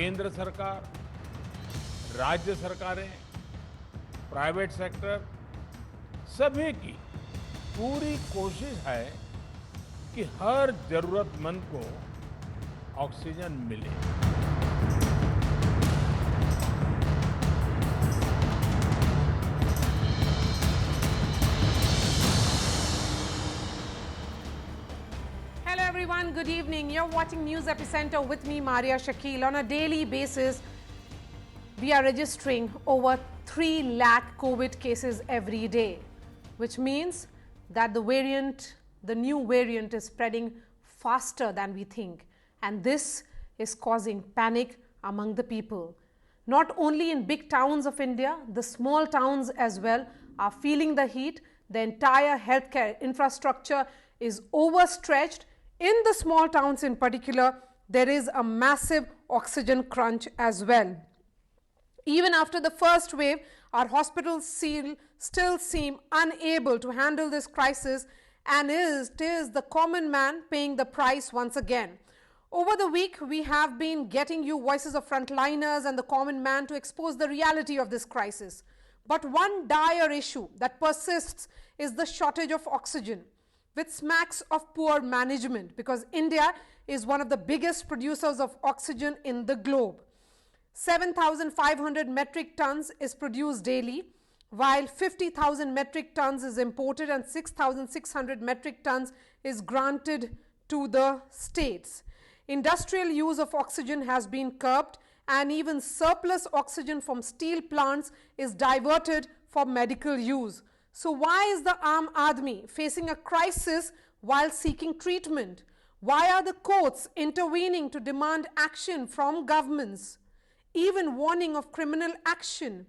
केंद्र सरकार, राज्य सरकारें, प्राइवेट सेक्टर सभी की पूरी कोशिश है कि हर जरूरतमंद को ऑक्सीजन मिले। Hello everyone, good evening. You're watching News Epicentre with me, Marya, Shakil. On a daily basis, we are registering over 3 lakh COVID cases every day, which means that the new variant is spreading faster than we think. And this is causing panic among the people. Not only in big towns of India, the small towns as well are feeling the heat. The entire healthcare infrastructure is overstretched. In the small towns in particular, there is a massive oxygen crunch as well. Even after the first wave, our hospitals still seem unable to handle this crisis, and it is the common man paying the price once again. Over the week, we have been getting you voices of frontliners and the common man to expose the reality of this crisis. But one dire issue that persists is the shortage of oxygen, which smacks of poor management, because India is one of the biggest producers of oxygen in the globe. 7,500 metric tons is produced daily, while 50,000 metric tons is imported and 6,600 metric tons is granted to the states. Industrial use of oxygen has been curbed, and even surplus oxygen from steel plants is diverted for medical use. So why is the Aam Aadmi facing a crisis while seeking treatment? Why are the courts intervening to demand action from governments, even warning of criminal action?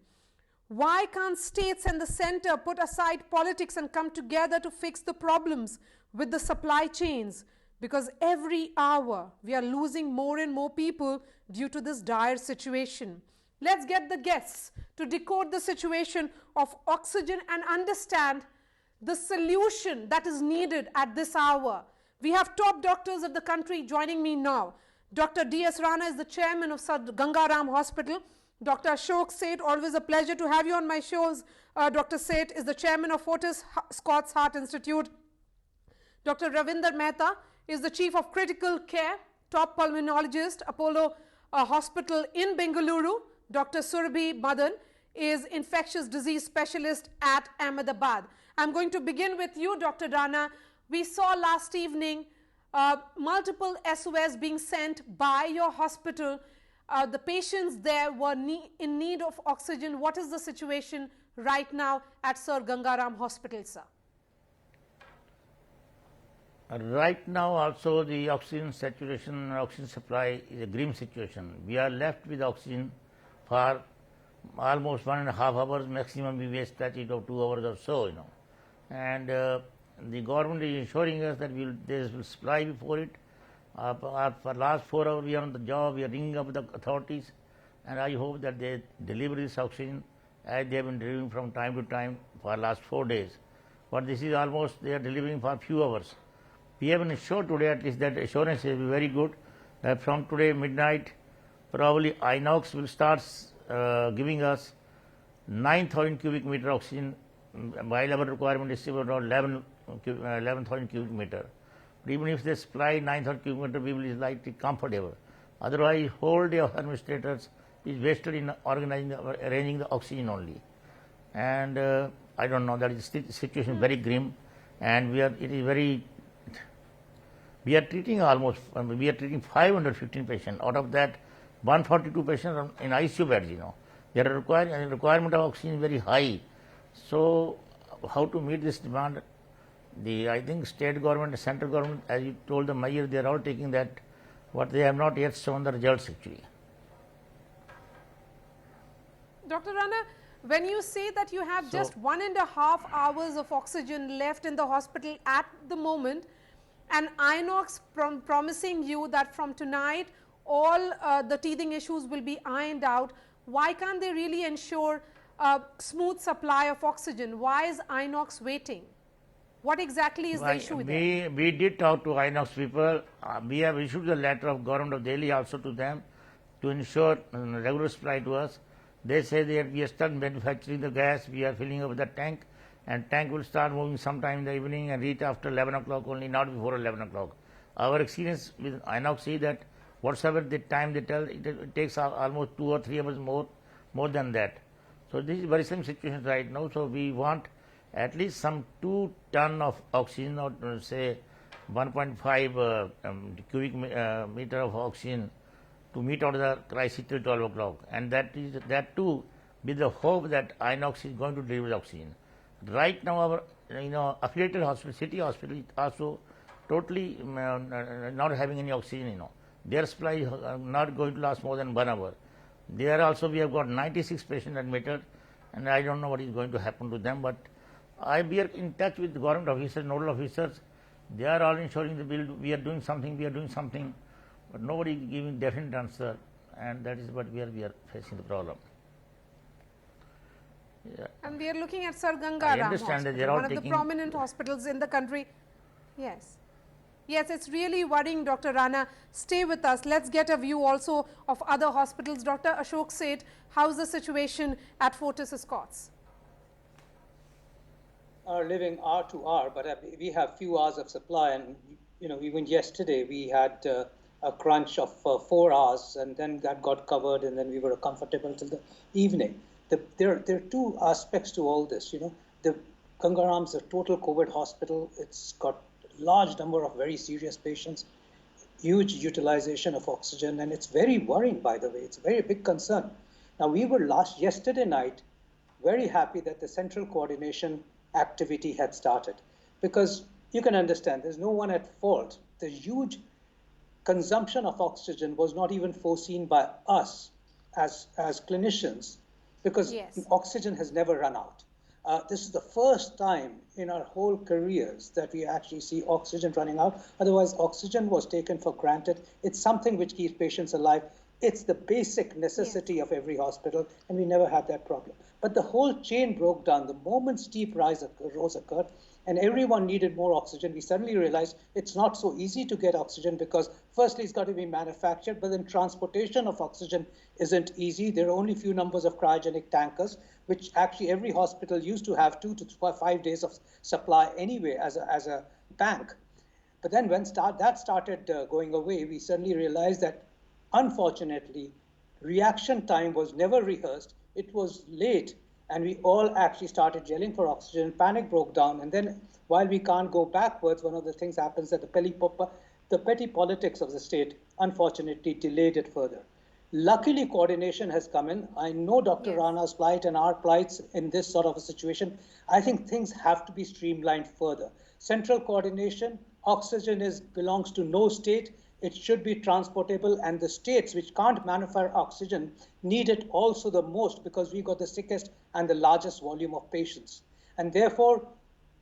Why can't states and the center put aside politics and come together to fix the problems with the supply chains? Because every hour we are losing more and more people due to this dire situation. Let's get the guests to decode the situation of oxygen and understand the solution that is needed at this hour. We have top doctors of the country joining me now. Dr. D.S. Rana is the chairman of Gangaram Hospital. Dr. Ashok Seth, always a pleasure to have you on my shows. Dr. Seth is the chairman of Fortis Scott's Heart Institute. Dr. Ravinder Mehta is the chief of critical care, top pulmonologist, Apollo Hospital in Bengaluru. Dr. Surabhi Madan is infectious disease specialist at Ahmedabad. I'm going to begin with you, Dr. Rana. We saw last evening multiple SOS being sent by your hospital. The patients there were in need of oxygen. What is the situation right now at Sir Gangaram Hospital, sir? Right now also the oxygen saturation, oxygen supply is a grim situation. We are left with oxygen for almost 1.5 hours, maximum we waste that it of 2 hours or so, And the government is ensuring us that there is supply before it. For last 4 hours we are on the job, we are ringing up the authorities, and I hope that they deliver this oxygen as they have been delivering from time to time for last 4 days. But this is almost they are delivering for a few hours. We have been assured today, at least that assurance is very good, that from today midnight probably Inox will start giving us 9,000 cubic meter oxygen, while our requirement is around 11,000 cubic meter. But even if they supply 9,000 cubic meter, we will be slightly comfortable. Otherwise, whole day of administrators is wasted in arranging the oxygen only. And I don't know, that is situation very grim, and we are treating 515 patients. Out of that, 142 patients are in ICU beds, Their requirement of oxygen is very high. So how to meet this demand? I think state government and central government, as you told the mayor, they are all taking that, but they have not yet shown the results actually. Dr. Rana, when you say that you have just 1.5 hours of oxygen left in the hospital at the moment, and Inox promising you that from tonight all the teething issues will be ironed out, why can't they really ensure smooth supply of oxygen? Why is Inox waiting? What exactly is the issue there? We did talk to Inox people. We have issued the letter of Government of Delhi also to them, to ensure regular supply to us. They say that we are stuck manufacturing the gas, we are filling up the tank, and tank will start moving sometime in the evening and reach after 11 o'clock only, not before 11 o'clock. Our experience with Inox see that whatsoever the time they tell, it takes almost 2 or 3 hours more than that. So this is very same situation right now. So we want at least some 2 ton of oxygen, or say 1.5 cubic meter of oxygen to meet out the crisis till 12 o'clock, and that too with the hope that Inox is going to deliver oxygen. Right now our affiliated hospital, city hospital, is also totally not having any oxygen. Their supply is not going to last more than 1 hour. There also we have got 96 patients admitted, and I don't know what is going to happen to them. But we are in touch with the government officers, nodal officers. They are all ensuring that we are doing something, but nobody is giving definite answer, and that is what we are facing the problem. Yeah. And we are looking at Sir Ganga I Ram understand that Hospital, they are all one of the taking- prominent hospitals in the country. Yes. Yes, it's really worrying, Dr. Rana. Stay with us. Let's get a view also of other hospitals. Dr. Ashok Seth, how's the situation at Fortis Escorts? Are living hour to hour, but we have few hours of supply, and even yesterday we had a crunch of 4 hours, and then that got covered, and then we were comfortable till the evening. There are 2 aspects to all this. The Gangaram's a total COVID hospital. It's got large number of very serious patients, huge utilization of oxygen, and it's very worrying, by the way. It's a very big concern. Now, we were yesterday night very happy that the central coordination activity had started, because you can understand there's no one at fault. The huge consumption of oxygen was not even foreseen by us as clinicians, because Yes. oxygen has never run out. This is the first time in our whole careers that we actually see oxygen running out. Otherwise, oxygen was taken for granted. It's something which keeps patients alive. It's the basic necessity of every hospital, and we never had that problem. But the whole chain broke down the moment steep rose occurred, and everyone needed more oxygen. We suddenly realized it's not so easy to get oxygen, because firstly it's got to be manufactured, but then transportation of oxygen isn't easy. There are only few numbers of cryogenic tankers, which actually every hospital used to have 2 to 5 days of supply anyway as a bank. But then when that started going away, we suddenly realized that unfortunately reaction time was never rehearsed. It was late, and we all actually started yelling for oxygen. Panic broke down, and then while we can't go backwards, one of the things happens that the petty politics of the state unfortunately delayed it further. Luckily, coordination has come in. I know Dr. Yes. Rana's plight and our plights in this sort of a situation. I think things have to be streamlined further. Central coordination, oxygen belongs to no state. It should be transportable, and the states which can't manufacture oxygen need it also the most, because we got the sickest and the largest volume of patients. And therefore,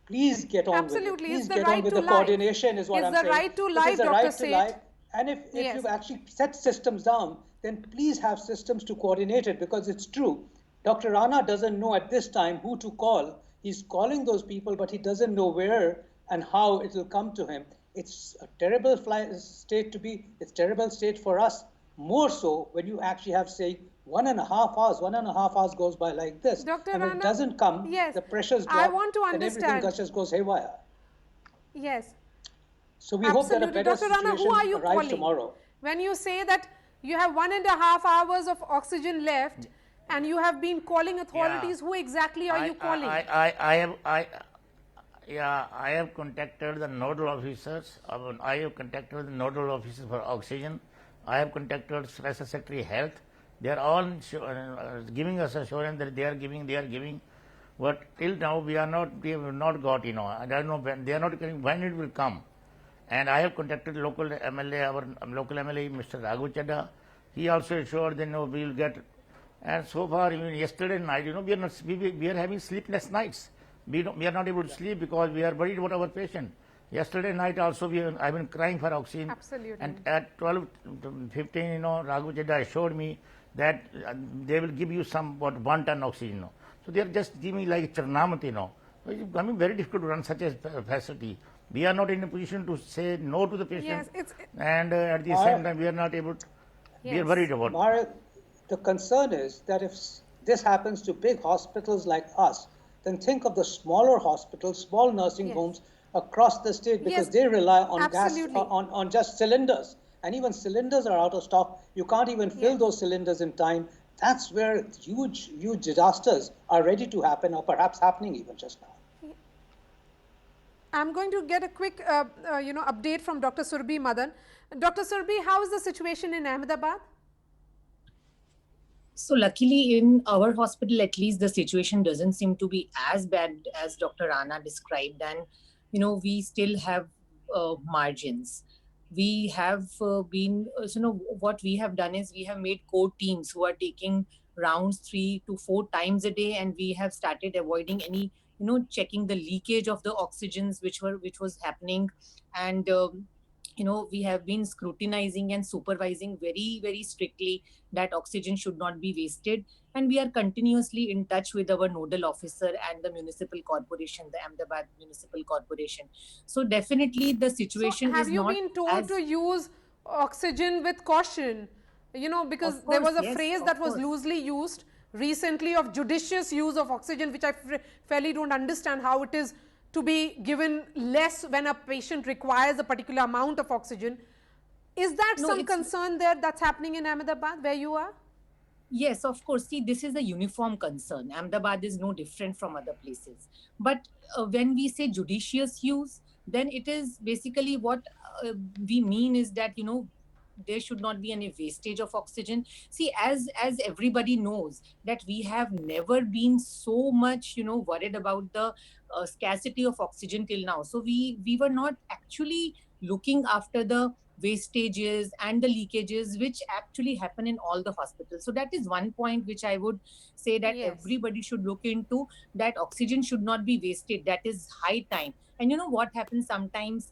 please get on Absolutely. with it. Please It's the get right on with to the life. coordination is what It's I'm the saying. right to It is life, the Dr. right to Seth. life. And if Yes. you've actually set systems down, then please have systems to coordinate it, because it's true. Dr. Rana doesn't know at this time who to call. He's calling those people, but he doesn't know where and how it will come to him. It's a terrible state to be. It's a terrible state for us, more so when you actually have, say, 1.5 hours. 1.5 hours goes by like this. Dr. And when Rana, it doesn't come, yes, the pressures drop, I want to and everything understand. just goes haywire. Yes. So we hope that a Absolutely. better Dr. Rana, who situation are you arrives calling? tomorrow. When you say that you have 1.5 hours of oxygen left and you have been calling authorities, who exactly are you calling? I have contacted the nodal officers. I have contacted the nodal officers for oxygen. I have contacted Special Secretary Health. They are all giving us assurance that they are giving. But till now we have not got, I don't know when, they are not getting, when it will come. And I have contacted local MLA, our local MLA, Mr. Raghu Chadha. He also assured that we will get. And so far, even yesterday night, we are having sleepless nights. We are not able to sleep because we are worried about our patient. Yesterday night also, I've been crying for oxygen. Absolutely. And at 12:15, Raghu Chadha assured me that they will give you some 1 ton oxygen. So they are just giving like Charnamat, It's becoming very difficult to run such a facility. We are not in a position to say no to the patient. Yes, and at the same time, we are not able to. We are worried about. Marya, the concern is that if this happens to big hospitals like us, then think of the smaller hospitals, small nursing homes across the state, because Yes, they rely on gas, absolutely. on just cylinders. And even cylinders are out of stock. You can't even fill Yes. those cylinders in time. That's where huge disasters are ready to happen, or perhaps happening even just now. I'm going to get a quick, update from Dr. Surbhi Madan. Dr. Surbhi, how is the situation in Ahmedabad? So luckily in our hospital, at least the situation doesn't seem to be as bad as Dr. Rana described. And, we still have margins. We have what we have done is we have made core teams who are taking rounds 3 to 4 times a day. And we have started avoiding any, checking the leakage of the oxygens which was happening. And, we have been scrutinizing and supervising very, very strictly that oxygen should not be wasted. And we are continuously in touch with our nodal officer and the municipal corporation, the Ahmedabad Municipal Corporation. So definitely the situation So have is you not been told to use oxygen with caution? Because Of there was course, a yes, phrase of that was course. loosely used recently of judicious use of oxygen, which I fairly don't understand how it is to be given less when a patient requires a particular amount of oxygen. Is that No, some it's concern there that's happening in Ahmedabad where you are? Yes, of course. See, this is a uniform concern. Ahmedabad is no different from other places. But when we say judicious use, then it is basically what we mean is that, there should not be any wastage of oxygen. See, as everybody knows, that we have never been so much, worried about the scarcity of oxygen till now. So we were not actually looking after the wastages and the leakages which actually happen in all the hospitals. So that is one point which I would say that Yes. everybody should look into, that oxygen should not be wasted. That is high time. And what happens sometimes,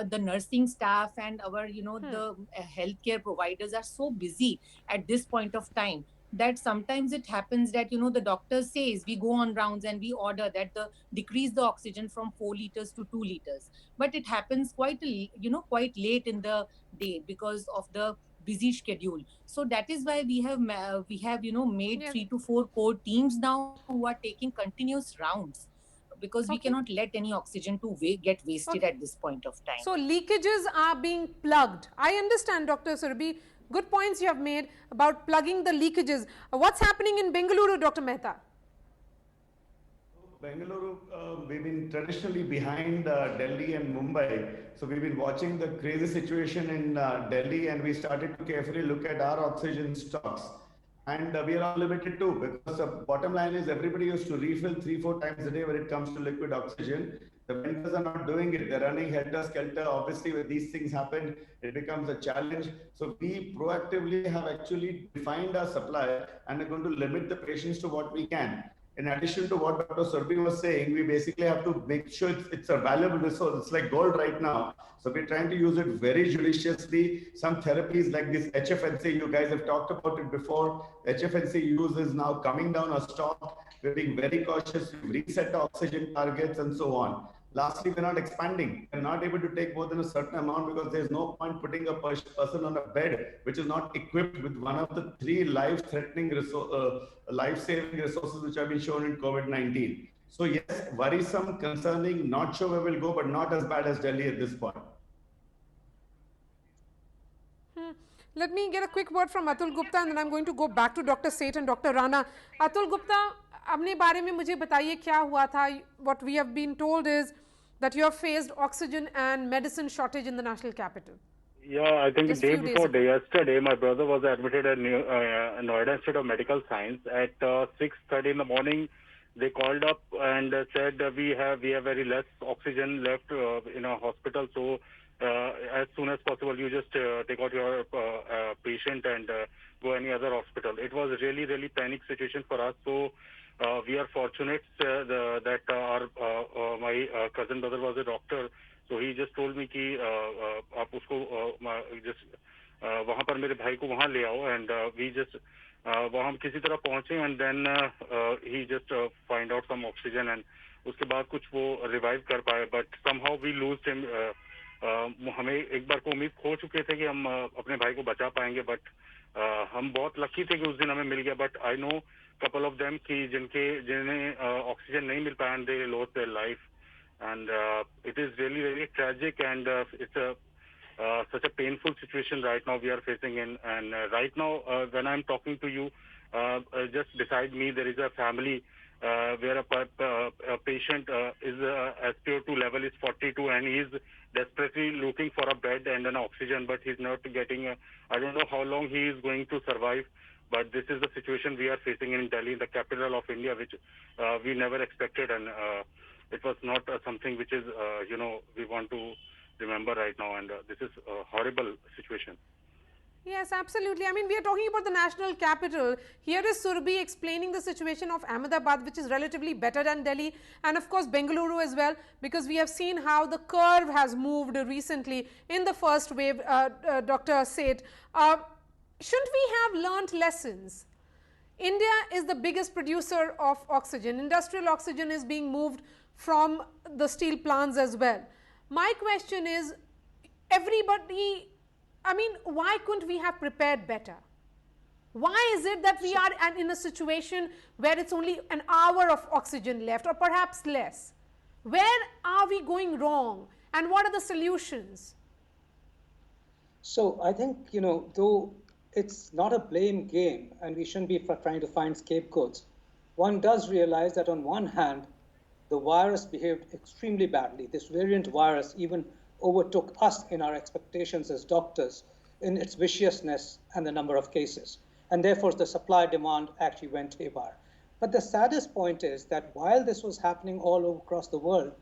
the nursing staff and our the healthcare providers are so busy at this point of time that sometimes it happens that the doctor says we go on rounds and we order that the decrease the oxygen from 4 liters to 2 liters, but it happens quite quite late in the day because of the busy schedule. So that is why we have made Yeah. 3 to 4 core teams now who are taking continuous rounds, because we Okay. cannot let any oxygen to get wasted Okay. at this point of time. So leakages are being plugged. I understand, Dr. Surabhi. Good points you have made about plugging the leakages. What's happening in Bengaluru, Dr. Mehta? Bengaluru, we've been traditionally behind Delhi and Mumbai. So we've been watching the crazy situation in Delhi, and we started to carefully look at our oxygen stocks. And we are all limited too, because the bottom line is everybody used to refill 3-4 times a day when it comes to liquid oxygen. The vendors are not doing it. They're running helter-skelter. Obviously, when these things happen, it becomes a challenge. So we proactively have actually defined our supply and are going to limit the patients to what we can. In addition to what Dr. Surbhi was saying, we basically have to make sure it's a valuable resource. It's like gold right now. So we're trying to use it very judiciously. Some therapies like this HFNC, you guys have talked about it before. HFNC use is now coming down our stock. We're being very cautious. We've reset the oxygen targets and so on. Lastly, we're not expanding. We're not able to take more than a certain amount because there's no point putting a person on a bed which is not equipped with one of the 3 life-threatening, life-saving resources which have been shown in COVID-19. So yes, worrisome, concerning, not sure where we'll go, but not as bad as Delhi at this point. Let me get a quick word from Atul Gupta and then I'm going to go back to Dr. Seth and Dr. Rana. Atul Gupta, अपने बारे में मुझे बताइए क्या हुआ था? What we have been told is that you have faced oxygen and medicine shortage in the national capital. Yeah, I think Just the day few days before ago. yesterday, my brother was admitted at Noida Institute of Medical Science at 6:30 in the morning. They called up and said we have very less oxygen left in our hospital. So as soon as possible, you just take out your patient and go any other hospital. It was really panic situation for us. So we are fortunate that my cousin brother was a doctor. So he just told me कि आप उसको just वहाँ पर मेरे भाई को वहाँ ले आओ and we just वहाँ हम किसी तरह पहुँचे and then he just find out some oxygen and उसके बाद कुछ वो revive कर पाए, but somehow we lost him हमें एक बार को उम्मीद खो चुके थे कि हम अपने भाई को बचा पाएंगे, बट हम बहुत लकी थे कि उस दिन हमें मिल गया. But I know couple of them कि जिन्हें ऑक्सीजन नहीं मिल पाया, they lost their life, and it is really very tragic, and it's such a painful situation right now we are facing in. And right now when I'm talking to you, just beside me there is a family where a patient is SpO2 level is 42, and he is desperately looking for a bed and an oxygen, but he's not getting I don't know how long he is going to survive. But this is the situation we are facing in Delhi, the capital of India, which we never expected, and it was not something which is, we want to remember right now, and this is a horrible situation. Yes, absolutely. I mean, we are talking about the national capital. Here is Surbhi explaining the situation of Ahmedabad, which is relatively better than Delhi, and of course Bengaluru as well, because we have seen how the curve has moved recently in the first wave, Dr. Seth. Shouldn't we have learnt lessons? India is the biggest producer of oxygen. Industrial oxygen is being moved from the steel plants as well. My question is, everybody, I mean, why couldn't we have prepared better? Why is it that we are in a situation where it's only an hour of oxygen left, or perhaps less? Where are we going wrong, and what are the solutions? So I think, though it's not a blame game and we shouldn't be trying to find scapegoats, one does realize that on one hand, the virus behaved extremely badly. This variant virus even overtook us in our expectations as doctors in its viciousness and the number of cases. And therefore, the supply demand actually went haywire. But the saddest point is that while this was happening all over across the world,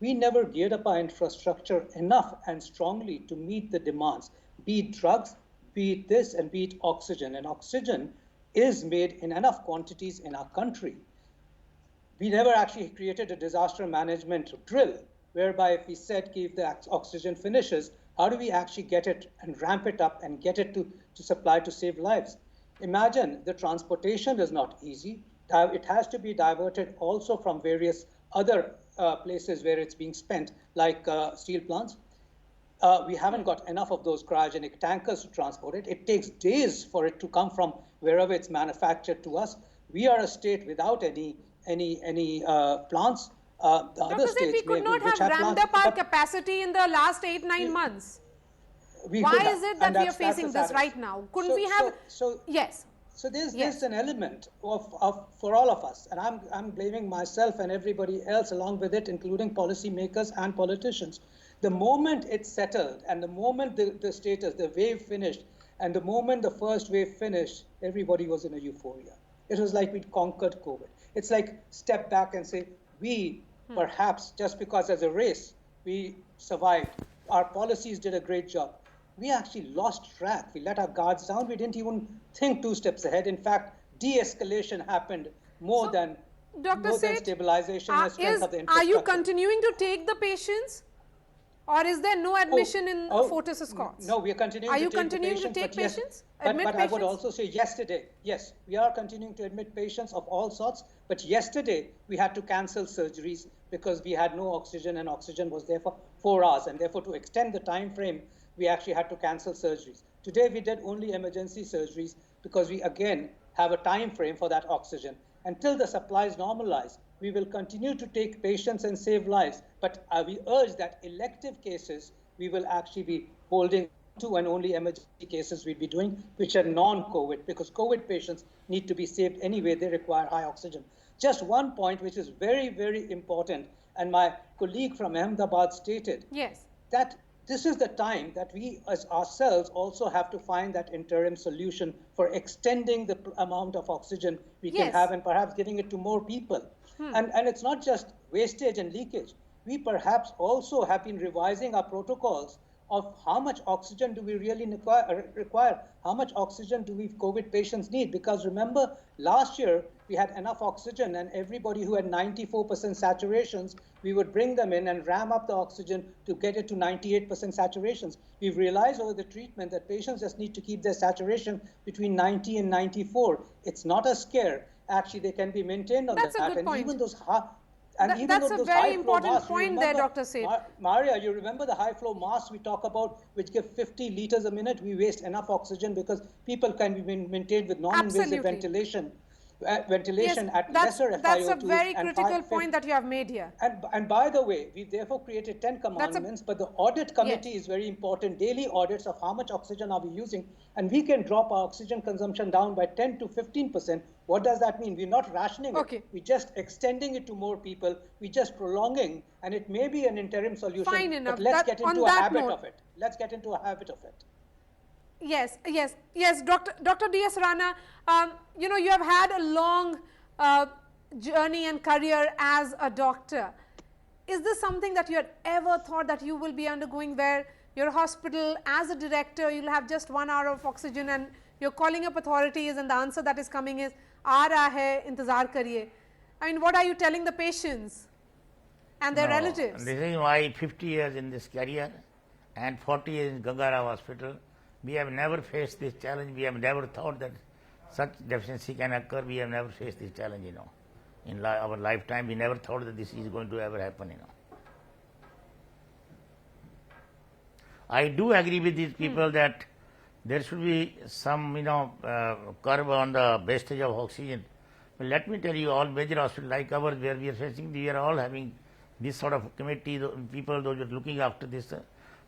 we never geared up our infrastructure enough and strongly to meet the demands, be it drugs, be it this, and be it oxygen. And oxygen is made in enough quantities in our country. We never actually created a disaster management drill, whereby if we said, if the oxygen finishes, how do we actually get it and ramp it up and get it to supply to save lives? Imagine the transportation is not easy. It has to be diverted also from various other places where it's being spent, like steel plants. We haven't got enough of those cryogenic tankers to transport it. It takes days for it to come from wherever it's manufactured to us. We are a state without any plants. The other states we could not have ramped up our capacity in the last 8-9 months. Why is it that we are facing this right now? Couldn't we have? Yes. So there's an element of for all of us, and I'm blaming myself and everybody else along with it, including policymakers and politicians. The moment it settled, and the moment the wave finished, and the moment the first wave finished, everybody was in a euphoria. It was like we'd conquered COVID. It's like step back and say, we perhaps, just because as a race, we survived. Our policies did a great job. We actually lost track. We let our guards down. We didn't even think 2 steps ahead. In fact, de-escalation happened more than stabilization and strength of the infrastructure. Are you continuing to take the patients? Or is there no admission in Fortis Escorts? No, we are continuing to take patients. Are you continuing to take patients? But I would also say yesterday, yes, we are continuing to admit patients of all sorts. But yesterday, we had to cancel surgeries because we had no oxygen, and oxygen was there for 4 hours. And therefore, to extend the time frame, we actually had to cancel surgeries. Today, we did only emergency surgeries because we, again, have a time frame for that oxygen. Until the supplies normalize, we will continue to take patients and save lives. But we urge that elective cases, we will actually be holding to, and only emergency cases we'll be doing, which are non-COVID, because COVID patients need to be saved anyway. They require high oxygen. Just one point, which is very, very important, and my colleague from Ahmedabad stated, that this is the time that we as ourselves also have to find that interim solution for extending the amount of oxygen we can have, and perhaps giving it to more people. And it's not just wastage and leakage. We perhaps also have been revising our protocols of how much oxygen do we really require, how much oxygen do we COVID patients need? Because remember, last year we had enough oxygen, and everybody who had 94% saturations, we would bring them in and ram up the oxygen to get it to 98% saturations. We've realized over the treatment that patients just need to keep their saturation between 90 and 94. It's not a scare. Actually, they can be maintained on that. That's a good point. Even those And even That's though a those very high-flow important masks, you point there, remember, Dr. Seth. Marya, you remember the high-flow masks we talk about, which give 50 liters a minute? We waste enough oxygen because people can be maintained with non-invasive Absolutely. ventilation. At that's lesser a FiO2s very and critical point that you have made here. And by the way, we therefore created 10 commandments, but the audit committee is very important. Daily audits of how much oxygen are we using, and we can drop our oxygen consumption down by 10 to 15%. What does that mean? We're not rationing it. We're just extending it to more people. We're just prolonging, and it may be an interim solution. Fine enough. But let's get into a habit of it. Let's get into a habit of it. Yes, Dr. D.S. Rana, you know, you have had a long journey and career as a doctor. Is this something that you had ever thought that you will be undergoing, where your hospital as a director, you'll have just 1 hour of oxygen and you're calling up authorities and the answer that is coming is, aa raha hai, intezar kariye. I mean, what are you telling the patients and their relatives? This is my 50 years in this career and 40 years in Gangara Hospital. We have never faced this challenge. We have never thought that such deficiency can occur. We have never faced this challenge, you know. In our lifetime, we never thought that this is going to ever happen, you know. I do agree with these people that there should be some, you know, curve on the wastage of oxygen. But let me tell you, all major hospitals like ours, where we are facing, we are all having this sort of committee, people, those who are looking after this.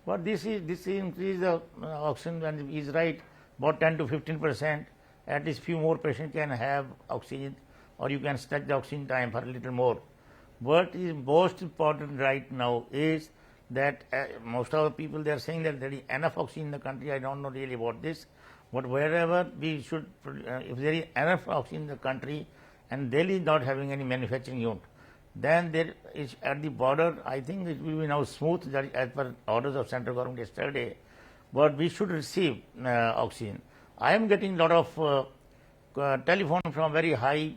But this increase the oxygen, and is right, about 10 to 15%. At least few more patients can have oxygen, or you can stretch the oxygen time for a little more. What is most important right now is that most of the people, they are saying that there is enough oxygen in the country. I don't know really about this, but wherever we should, if there is enough oxygen in the country and Delhi is not having any manufacturing unit, then there is at the border, I think it will be now smooth as per orders of central government yesterday, but we should receive oxygen. I am getting a lot of telephone from very high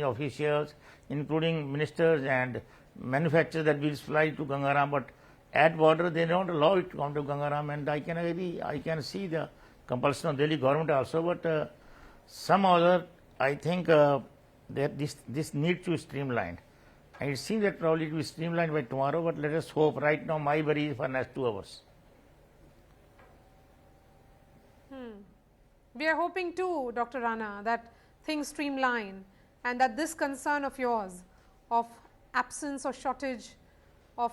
officials, including ministers and manufacturers, that will fly to Gangaram, but at border they don't allow it to come to Gangaram, and I can agree, I can see the compulsion of Delhi government also, but some other, I think that this needs to be streamlined. And it seems that probably it will be streamlined by tomorrow, but let us hope. Right now my worry is for next 2 hours. We are hoping too, Dr. Rana, that things streamline and that this concern of yours of absence or shortage of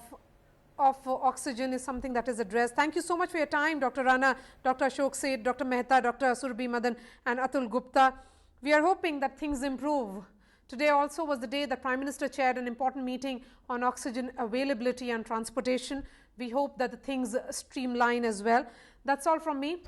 oxygen is something that is addressed. Thank you so much for your time, Dr. Rana, Dr. Ashok Seth, Dr. Mehta, Dr. Surabhi Madan and Atul Gupta. We are hoping that things improve. Today also was the day that Prime Minister chaired an important meeting on oxygen availability and transportation. We hope that the things streamline as well. That's all from me.